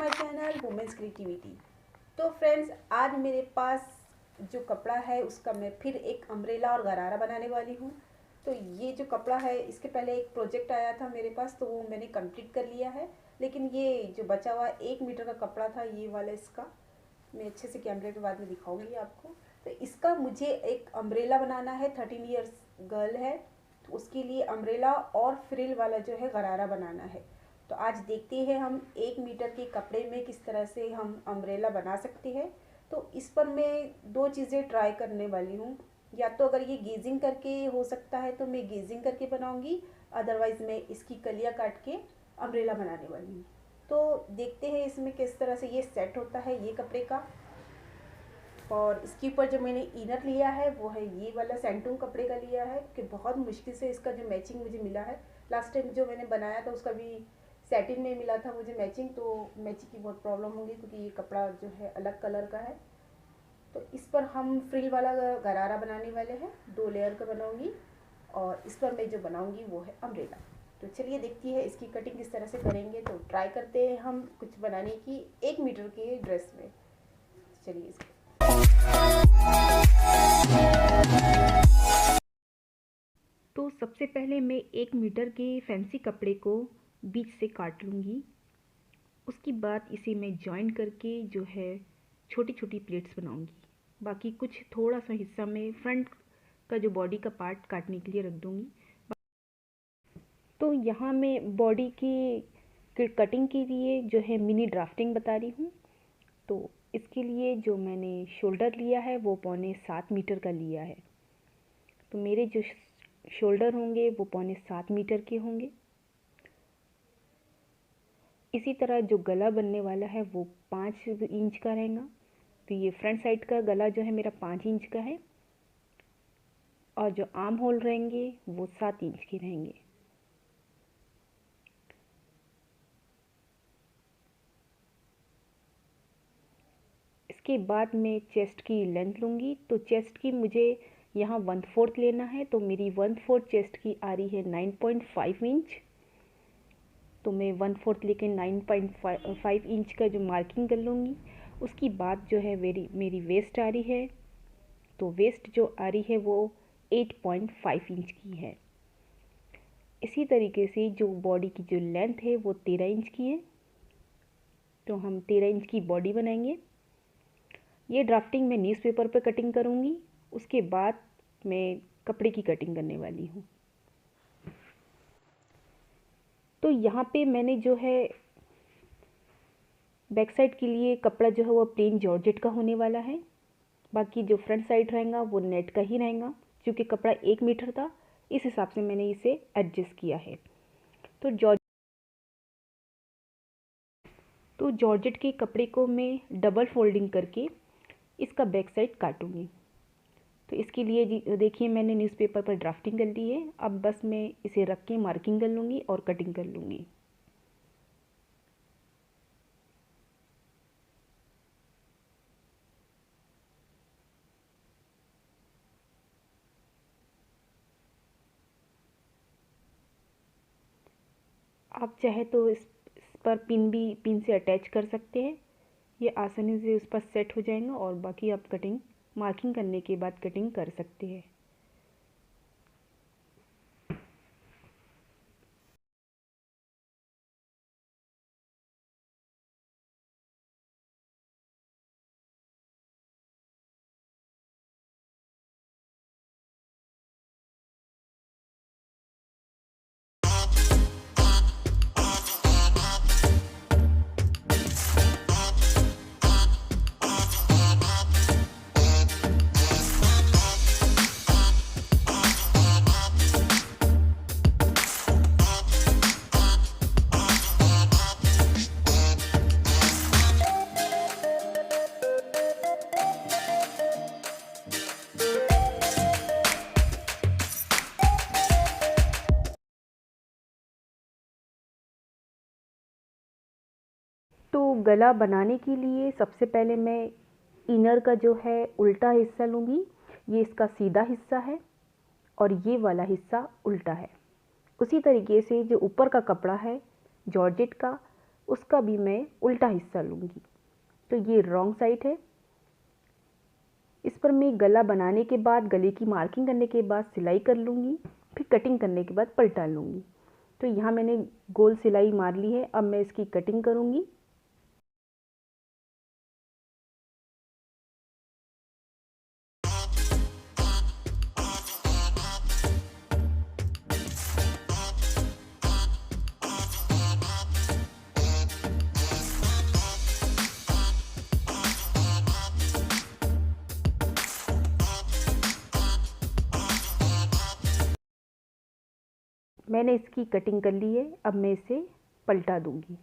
My channel women's creativity. तो friends, आज मेरे पास जो कपड़ा है उसका मैं फिर एक अम्ब्रेला और गरारा बनाने वाली हूँ। तो ये जो कपड़ा है, इसके पहले एक प्रोजेक्ट आया था मेरे पास, तो वो मैंने कंप्लीट कर लिया है। लेकिन ये जो बचा हुआ 1 मीटर का कपड़ा था, ये वाला, इसका मैं अच्छे से कैमरे पे बाद में दिखाऊंगी आपको। तो इसका मुझे एक अम्ब्रेला बनाना है। 13 इयर्स गर्ल है, तो उसके लिए अम्ब्रेला और फ्रिल वाला जो है गरारा बनाना है। तो आज देखते हैं हम 1 मीटर के कपड़े में किस तरह से हम अम्ब्रेला बना सकते हैं। तो इस पर मैं दो चीज़ें ट्राई करने वाली हूँ। या तो अगर ये गेजिंग करके हो सकता है तो मैं गेजिंग करके बनाऊँगी, अदरवाइज़ मैं इसकी कलियाँ काट के अम्ब्रेला बनाने वाली हूँ। तो देखते हैं इसमें किस तरह से ये सेट होता है ये कपड़े का। और इसके ऊपर जो मैंने इनर लिया है वो है ये वाला सैंटून कपड़े का लिया है, कि बहुत मुश्किल से इसका जो मैचिंग मुझे मिला है। लास्ट टाइम जो मैंने बनाया था उसका भी सैटिन में मिला था मुझे मैचिंग, तो मैचिंग की बहुत प्रॉब्लम होगी क्योंकि ये कपड़ा जो है अलग कलर का है। तो इस पर हम फ्रिल वाला गरारा बनाने वाले हैं, 2 लेयर का बनाऊंगी। और इस पर मैं जो बनाऊंगी वो है अम्ब्रेला। तो चलिए देखती है इसकी कटिंग किस तरह से करेंगे। तो ट्राई करते हैं हम कुछ बनाने की 1 मीटर के ड्रेस में। चलिए इसको तो सबसे पहले मैं 1 मीटर के फैंसी कपड़े को बीच से काट लूँगी। उसके बाद इसे मैं जॉइन करके जो है छोटी छोटी प्लेट्स बनाऊँगी। बाकी कुछ थोड़ा सा हिस्सा मैं फ्रंट का जो बॉडी का पार्ट काटने के लिए रख दूँगी। तो यहाँ मैं बॉडी की कटिंग के लिए जो है मिनी ड्राफ्टिंग बता रही हूँ। तो इसके लिए जो मैंने शोल्डर लिया है वो 7.25 मीटर का लिया है। तो मेरे जो शोल्डर होंगे वो 7.25 मीटर के होंगे। इसी तरह जो गला बनने वाला है वो 5 इंच का रहेगा। तो ये फ्रंट साइड का गला जो है मेरा 5 इंच का है, और जो आर्म होल रहेंगे वो 7 इंच के रहेंगे। इसके बाद मैं चेस्ट की लेंथ लूँगी। तो चेस्ट की मुझे यहाँ 1/4 लेना है। तो मेरी 1/4 चेस्ट की आ रही है 9.5 इंच। तो मैं 1/4 लेके 9.5 इंच का जो मार्किंग कर लूँगी। उसकी बाद जो है मेरी वेस्ट आ रही है। तो वेस्ट जो आ रही है वो 8.5 इंच की है। इसी तरीके से जो बॉडी की जो लेंथ है वो 13 इंच की है। तो हम 13 इंच की बॉडी बनाएंगे। ये ड्राफ्टिंग मैं न्यूज़पेपर पर कटिंग करूँगी। उसके बाद मैं कपड़े की कटिंग करने वाली हूँ। तो यहाँ पे मैंने जो है बैक साइड के लिए कपड़ा जो है वो प्लेन जॉर्जेट का होने वाला है। बाकी जो फ्रंट साइड रहेगा वो नेट का ही रहेगा। क्योंकि कपड़ा 1 मीटर था, इस हिसाब से मैंने इसे एडजस्ट किया है। तो जॉर्जेट के कपड़े को मैं डबल फोल्डिंग करके इसका बैक साइड काटूंगी। तो इसके लिए देखिए मैंने न्यूज़पेपर पर ड्राफ्टिंग कर ली है। अब बस मैं इसे रख के मार्किंग कर लूँगी और कटिंग कर लूँगी। आप चाहे तो इस पर पिन से अटैच कर सकते हैं। ये आसानी से उस पर सेट हो जाएगा। और बाकी आप कटिंग मार्किंग करने के बाद कटिंग कर सकते हैं। तो गला बनाने के लिए सबसे पहले मैं इनर का जो है उल्टा हिस्सा लूँगी। ये इसका सीधा हिस्सा है और ये वाला हिस्सा उल्टा है। उसी तरीके से जो ऊपर का कपड़ा है जॉर्जेट का, उसका भी मैं उल्टा हिस्सा लूँगी। तो ये रॉन्ग साइड है। इस पर मैं गला बनाने के बाद, गले की मार्किंग करने के बाद सिलाई कर लूँगी, फिर कटिंग करने के बाद पलटा लूँगी। तो यहाँ मैंने गोल सिलाई मार ली है। अब मैं इसकी कटिंग करूँगी। मैंने इसकी कटिंग कर ली है। अब मैं इसे पलटा दूँगी।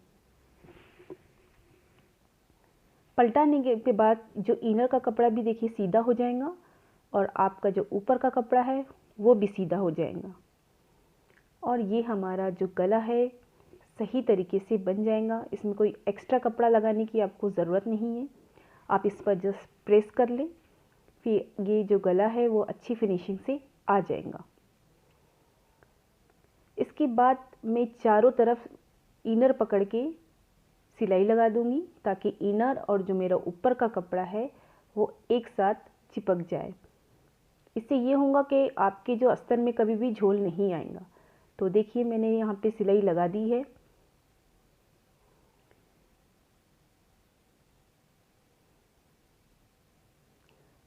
पलटाने के बाद जो इनर का कपड़ा भी देखिए सीधा हो जाएगा और आपका जो ऊपर का कपड़ा है वो भी सीधा हो जाएगा। और ये हमारा जो गला है सही तरीके से बन जाएगा। इसमें कोई एक्स्ट्रा कपड़ा लगाने की आपको ज़रूरत नहीं है। आप इस पर जस्ट प्रेस कर लें, फिर ये जो गला है वो अच्छी फिनिशिंग से आ जाएगा। इसके बाद मैं चारों तरफ इनर पकड़ के सिलाई लगा दूंगी ताकि इनर और जो मेरा ऊपर का कपड़ा है वो एक साथ चिपक जाए। इससे ये होगा कि आपके जो अस्तर में कभी भी झोल नहीं आएगा। तो देखिए मैंने यहाँ पे सिलाई लगा दी है।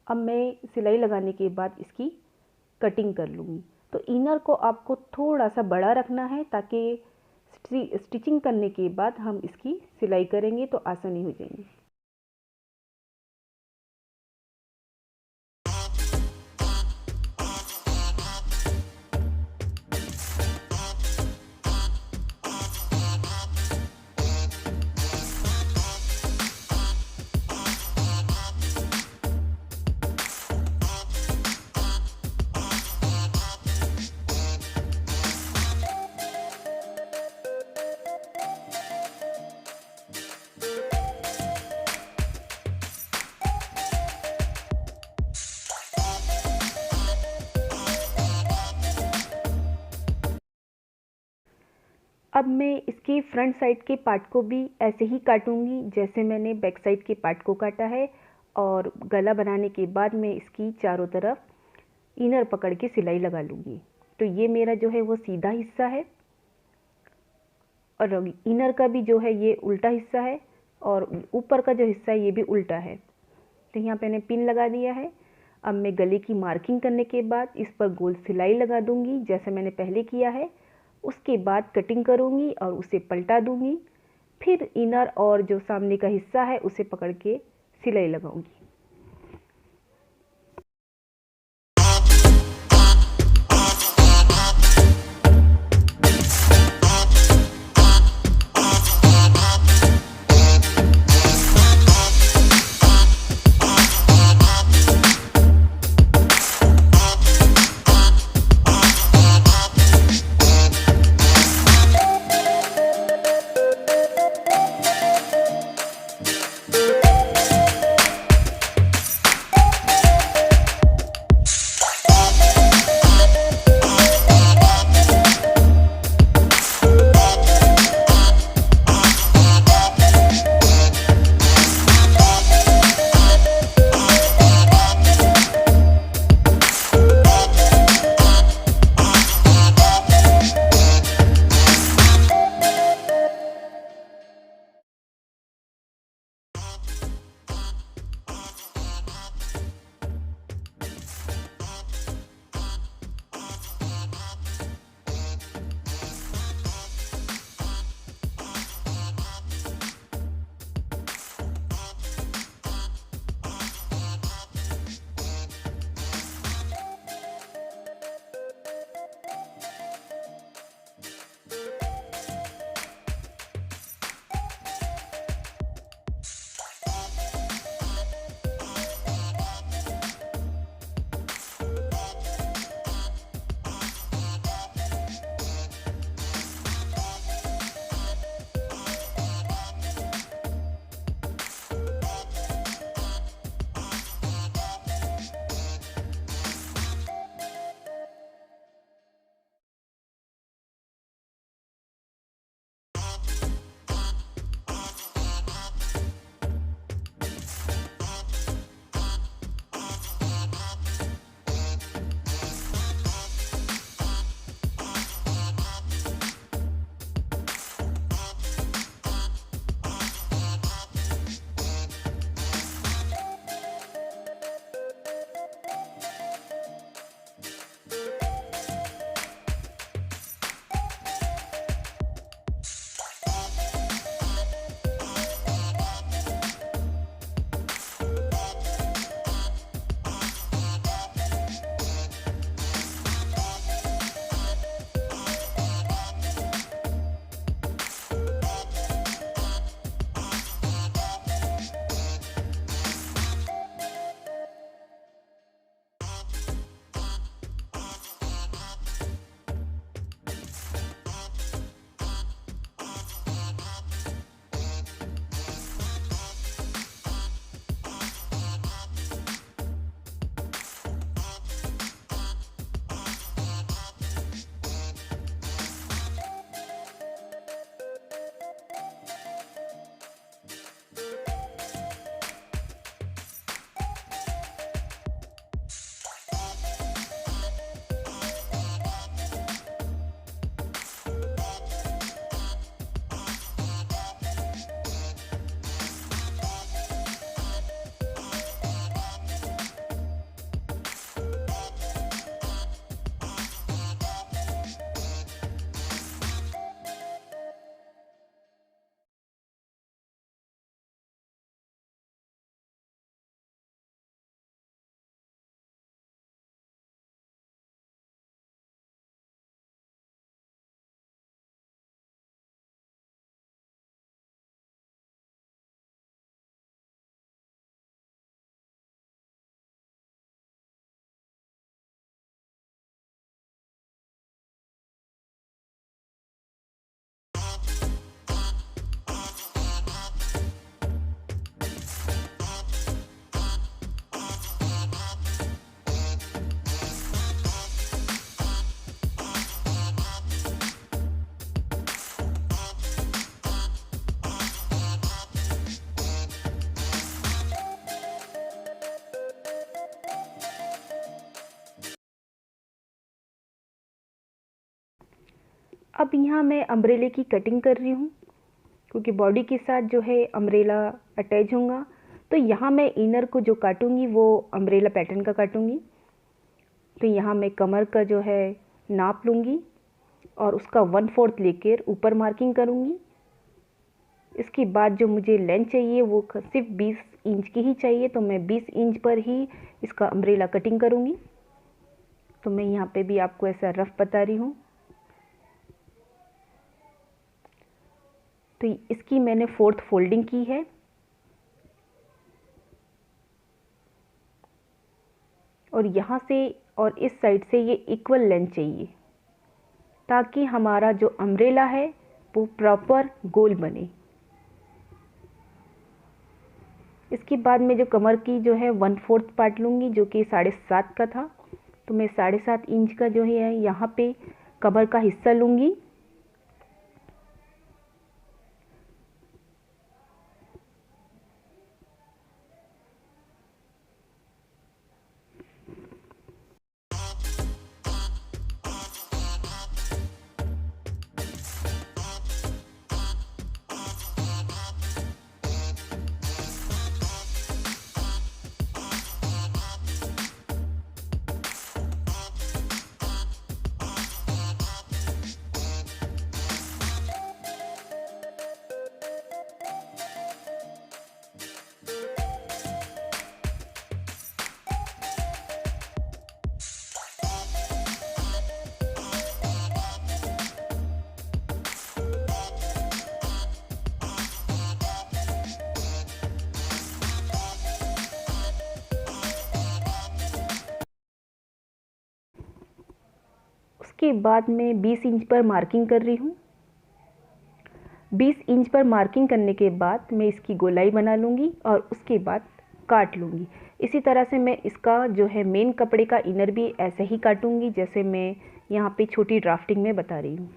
अब मैं सिलाई लगाने के बाद इसकी कटिंग कर लूँगी। तो इनर को आपको थोड़ा सा बड़ा रखना है ताकि स्टिचिंग करने के बाद हम इसकी सिलाई करेंगे तो आसानी हो जाएगी। अब मैं इसके फ्रंट साइड के पार्ट को भी ऐसे ही काटूंगी जैसे मैंने बैक साइड के पार्ट को काटा है। और गला बनाने के बाद मैं इसकी चारों तरफ इनर पकड़ के सिलाई लगा लूँगी। तो ये मेरा जो है वो सीधा हिस्सा है और इनर का भी जो है ये उल्टा हिस्सा है और ऊपर का जो हिस्सा है ये भी उल्टा है। तो यहाँ पे मैंने पिन लगा दिया है। अब मैं गले की मार्किंग करने के बाद इस पर गोल सिलाई लगा दूँगी जैसे मैंने पहले किया है। उसके बाद कटिंग करूँगी और उसे पलटा दूँगी। फिर इनर और जो सामने का हिस्सा है उसे पकड़ के सिलाई लगाऊंगी। अब यहाँ मैं अम्ब्रेले की कटिंग कर रही हूँ, क्योंकि बॉडी के साथ जो है अम्ब्रेला अटैच होगा। तो यहाँ मैं इनर को जो काटूँगी वो अम्ब्रेला पैटर्न का काटूँगी। तो यहाँ मैं कमर का जो है नाप लूँगी और उसका 1/4 लेकर ऊपर मार्किंग करूँगी। इसके बाद जो मुझे लेंथ चाहिए वो सिर्फ 20 इंच की ही चाहिए, तो मैं 20 इंच पर ही इसका अम्ब्रेला कटिंग करूँगी। तो मैं यहाँ पे भी आपको ऐसा रफ बता रही हूँ। तो इसकी मैंने 4th फोल्डिंग की है और यहाँ से और इस साइड से ये इक्वल लेंथ चाहिए, ताकि हमारा जो अम्ब्रेला है वो प्रॉपर गोल बने। इसके बाद मैं जो कमर की जो है 1/4 पार्ट लूँगी, जो कि 7.5 का था। तो मैं 7.5 इंच का जो है यहाँ पे कमर का हिस्सा लूँगी। उसके बाद मैं 20 इंच पर मार्किंग कर रही हूँ। 20 इंच पर मार्किंग करने के बाद मैं इसकी गोलाई बना लूँगी और उसके बाद काट लूँगी। इसी तरह से मैं इसका जो है मेन कपड़े का इनर भी ऐसे ही काटूँगी, जैसे मैं यहाँ पे छोटी ड्राफ्टिंग में बता रही हूँ।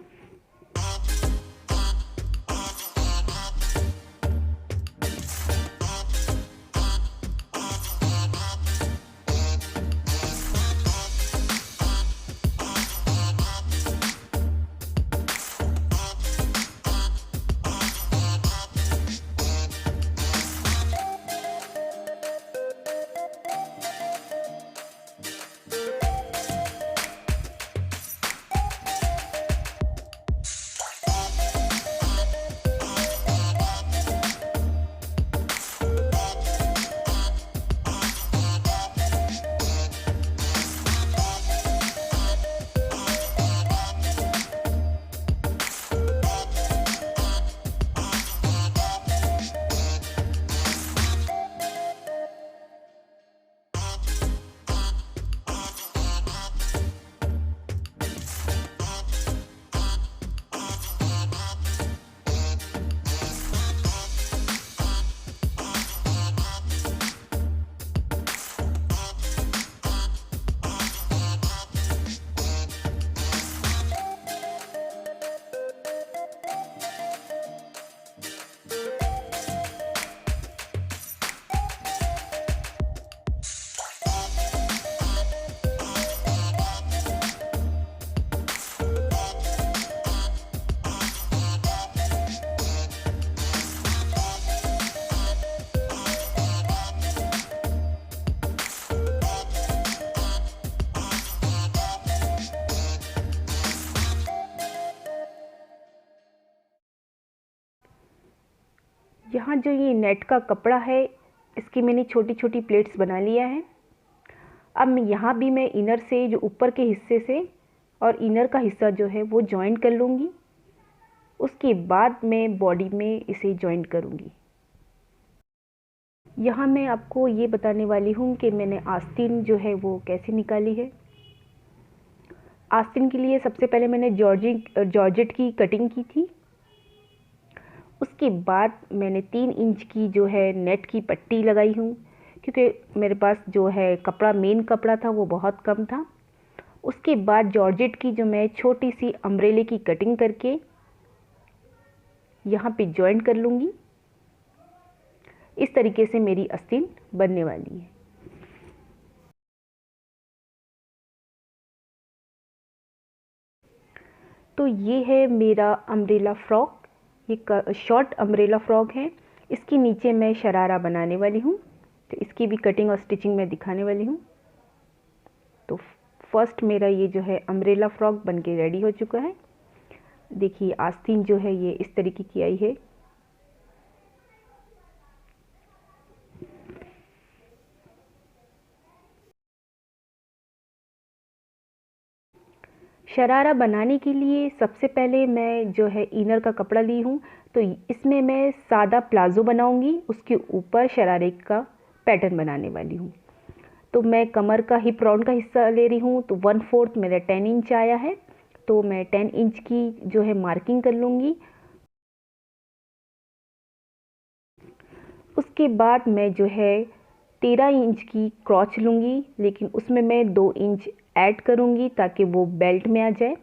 यहाँ जो ये नेट का कपड़ा है, इसकी मैंने छोटी छोटी प्लेट्स बना लिया है। अब मैं यहाँ भी मैं इनर से जो ऊपर के हिस्से से और इनर का हिस्सा जो है वो जॉइन कर लूँगी। उसके बाद मैं बॉडी में इसे जॉइन करूँगी। यहाँ मैं आपको ये बताने वाली हूँ कि मैंने आस्तीन जो है वो कैसे निकाली है। आस्तीन के लिए सबसे पहले मैंने जॉर्जेट की कटिंग की थी। उसके बाद मैंने 3 इंच की जो है नेट की पट्टी लगाई हूँ, क्योंकि मेरे पास जो है कपड़ा मेन कपड़ा था वो बहुत कम था। उसके बाद जॉर्जेट की जो मैं छोटी सी अम्ब्रेले की कटिंग करके यहाँ पे जॉइन कर लूँगी। इस तरीके से मेरी आस्तीन बनने वाली है। तो ये है मेरा अम्ब्रेला फ्रॉक, ये शॉर्ट अम्ब्रेला फ्रॉक है। इसके नीचे मैं शरारा बनाने वाली हूँ, तो इसकी भी कटिंग और स्टिचिंग मैं दिखाने वाली हूँ। तो फर्स्ट मेरा ये जो है अम्ब्रेला फ्रॉक बनके रेडी हो चुका है। देखिए आस्तीन जो है ये इस तरीके की आई है। शरारा बनाने के लिए सबसे पहले मैं जो है इनर का कपड़ा ली हूँ, तो इसमें मैं सादा प्लाज़ो बनाऊंगी, उसके ऊपर शरारे का पैटर्न बनाने वाली हूँ। तो मैं कमर का हिप राउंड का हिस्सा ले रही हूँ, तो 1/4 मेरा 10 इंच आया है, तो मैं 10 इंच की जो है मार्किंग कर लूँगी। उसके बाद मैं जो है 13 इंच की क्रॉच लूँगी, लेकिन उसमें मैं 2 इंच ऐड करूँगी ताकि वो बेल्ट में आ जाए।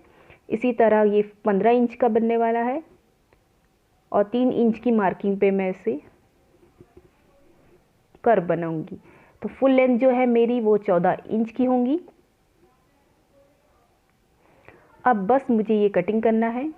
इसी तरह ये 15 इंच का बनने वाला है और 3 इंच की मार्किंग पे मैं इसे कर्व बनाऊंगी। तो फुल लेंथ जो है मेरी वो 14 इंच की होंगी। अब बस मुझे ये कटिंग करना है।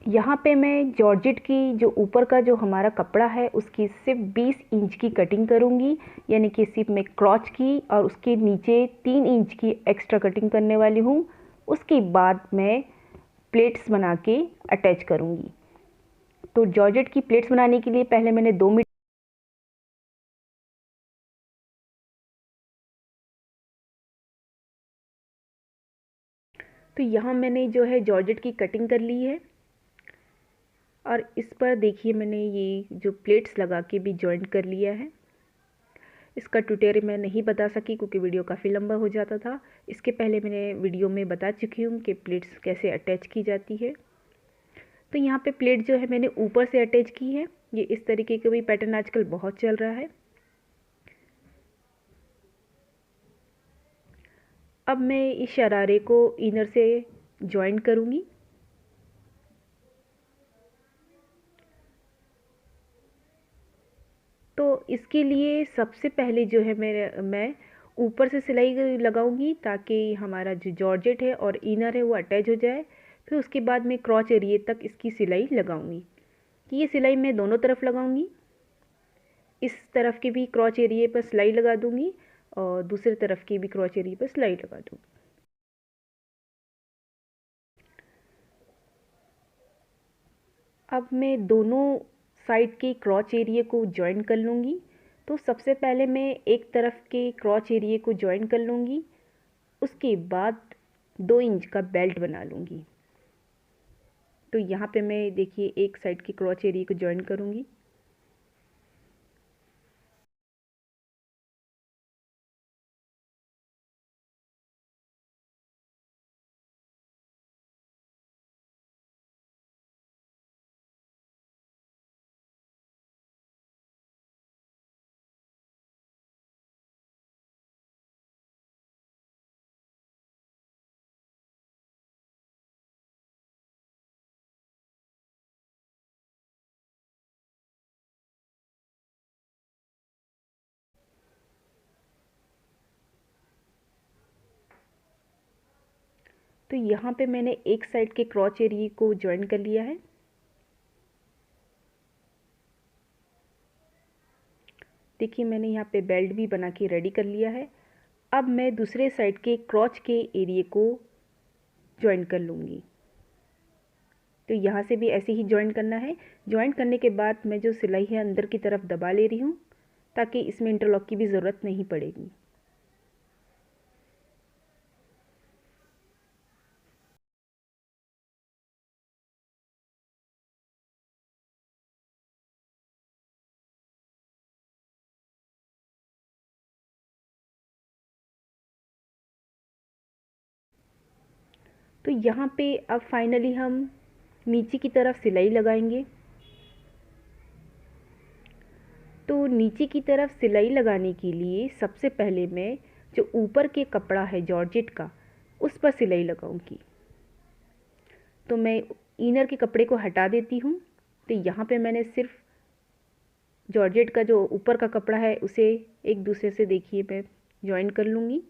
यहाँ पे मैं जॉर्जेट की जो ऊपर का जो हमारा कपड़ा है उसकी सिर्फ 20 इंच की कटिंग करूँगी, यानी कि सिर्फ मैं क्रॉच की और उसके नीचे 3 इंच की एक्स्ट्रा कटिंग करने वाली हूँ। उसके बाद मैं प्लेट्स बना के अटैच करूँगी। तो जॉर्जेट की प्लेट्स बनाने के लिए पहले मैंने 2 मीटर, तो यहाँ मैंने जो है जॉर्जेट की कटिंग कर ली है और इस पर देखिए मैंने ये जो प्लेट्स लगा के भी जॉइंट कर लिया है। इसका ट्यूटोरियल मैं नहीं बता सकी क्योंकि वीडियो काफ़ी लंबा हो जाता था। इसके पहले मैंने वीडियो में बता चुकी हूँ कि प्लेट्स कैसे अटैच की जाती है। तो यहाँ पे प्लेट जो है मैंने ऊपर से अटैच की है। ये इस तरीके का भी पैटर्न आजकल बहुत चल रहा है। अब मैं इस शरारे को इनर से जॉइंट करूँगी। तो इसके लिए सबसे पहले जो है मैं ऊपर से सिलाई लगाऊंगी ताकि हमारा जो जॉर्जेट है और इनर है वो अटैच हो जाए। फिर उसके बाद मैं क्रॉच एरिए तक इसकी सिलाई लगाऊंगी। ये सिलाई मैं दोनों तरफ लगाऊंगी। इस तरफ के भी क्रॉच एरिए पर सिलाई लगा दूंगी और दूसरी तरफ के भी क्रॉच एरिए पर सिलाई लगा दूंगी। अब मैं दोनों साइड के क्रॉच एरिए को जॉइन कर लूँगी। तो सबसे पहले मैं एक तरफ के क्रॉच एरिए को जॉइन कर लूँगी, उसके बाद 2 इंच का बेल्ट बना लूँगी। तो यहाँ पे मैं देखिए एक साइड के क्रॉच एरिए को जॉइन करूँगी। तो यहाँ पे मैंने एक साइड के क्रॉच एरिए को जॉइन कर लिया है। देखिए मैंने यहाँ पे बेल्ट भी बना के रेडी कर लिया है। अब मैं दूसरे साइड के क्रॉच के एरिए को जॉइन कर लूँगी। तो यहाँ से भी ऐसे ही जॉइन करना है। जॉइन करने के बाद मैं जो सिलाई है अंदर की तरफ दबा ले रही हूँ ताकि इसमें इंटरलॉक की भी ज़रूरत नहीं पड़ेगी। तो यहाँ पे अब फाइनली हम नीचे की तरफ सिलाई लगाएंगे। तो नीचे की तरफ सिलाई लगाने के लिए सबसे पहले मैं जो ऊपर के कपड़ा है जॉर्जेट का, उस पर सिलाई लगाऊंगी। तो मैं इनर के कपड़े को हटा देती हूँ। तो यहाँ पे मैंने सिर्फ जॉर्जेट का जो ऊपर का कपड़ा है उसे एक दूसरे से देखिए मैं जॉइन कर लूँगी।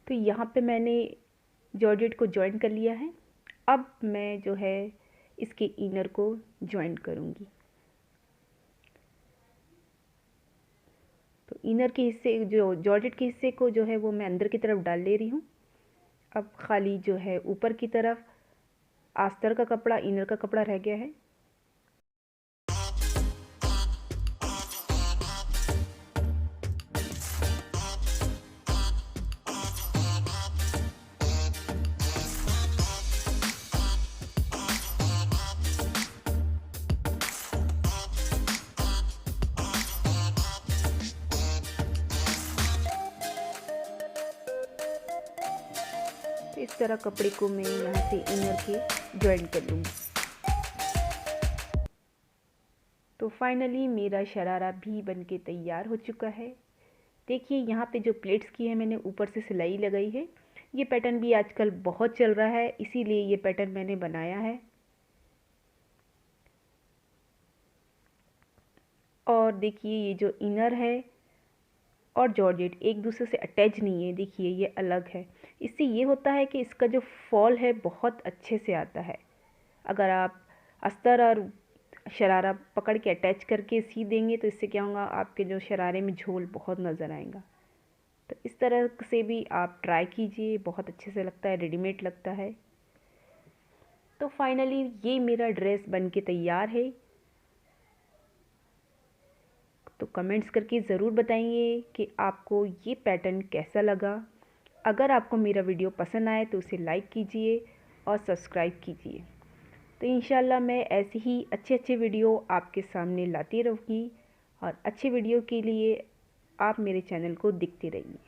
तो यहाँ पे मैंने जॉर्जेट को जॉइन कर लिया है। अब मैं जो है इसके इनर को जॉइन करूँगी। तो इनर के हिस्से जो जॉर्जेट के हिस्से को जो है वो मैं अंदर की तरफ डाल ले रही हूँ। अब खाली जो है ऊपर की तरफ आस्तर का कपड़ा, इनर का कपड़ा रह गया है। तो इस तरह कपड़े को मैं यहाँ से इनर के जॉइन कर लूँगी। तो फाइनली मेरा शरारा भी बनके तैयार हो चुका है। देखिए यहाँ पे जो प्लेट्स की है मैंने ऊपर से सिलाई लगाई है। ये पैटर्न भी आजकल बहुत चल रहा है, इसीलिए ये पैटर्न मैंने बनाया है। और देखिए ये जो इनर है और जॉर्जेट एक दूसरे से अटैच नहीं है, देखिए ये अलग है। इससे ये होता है कि इसका जो फॉल है बहुत अच्छे से आता है। अगर आप अस्तर और शरारा पकड़ के अटैच करके सी देंगे तो इससे क्या होगा, आपके जो शरारे में झोल बहुत नज़र आएगा। तो इस तरह से भी आप ट्राई कीजिए, बहुत अच्छे से लगता है, रेडीमेड लगता है। तो फाइनली ये मेरा ड्रेस बन के तैयार है। तो कमेंट्स करके ज़रूर बताइए कि आपको ये पैटर्न कैसा लगा। अगर आपको मेरा वीडियो पसंद आए तो उसे लाइक कीजिए और सब्सक्राइब कीजिए। तो इंशाल्लाह मैं ऐसे ही अच्छे अच्छे वीडियो आपके सामने लाती रहूँगी और अच्छे वीडियो के लिए आप मेरे चैनल को देखते रहिए।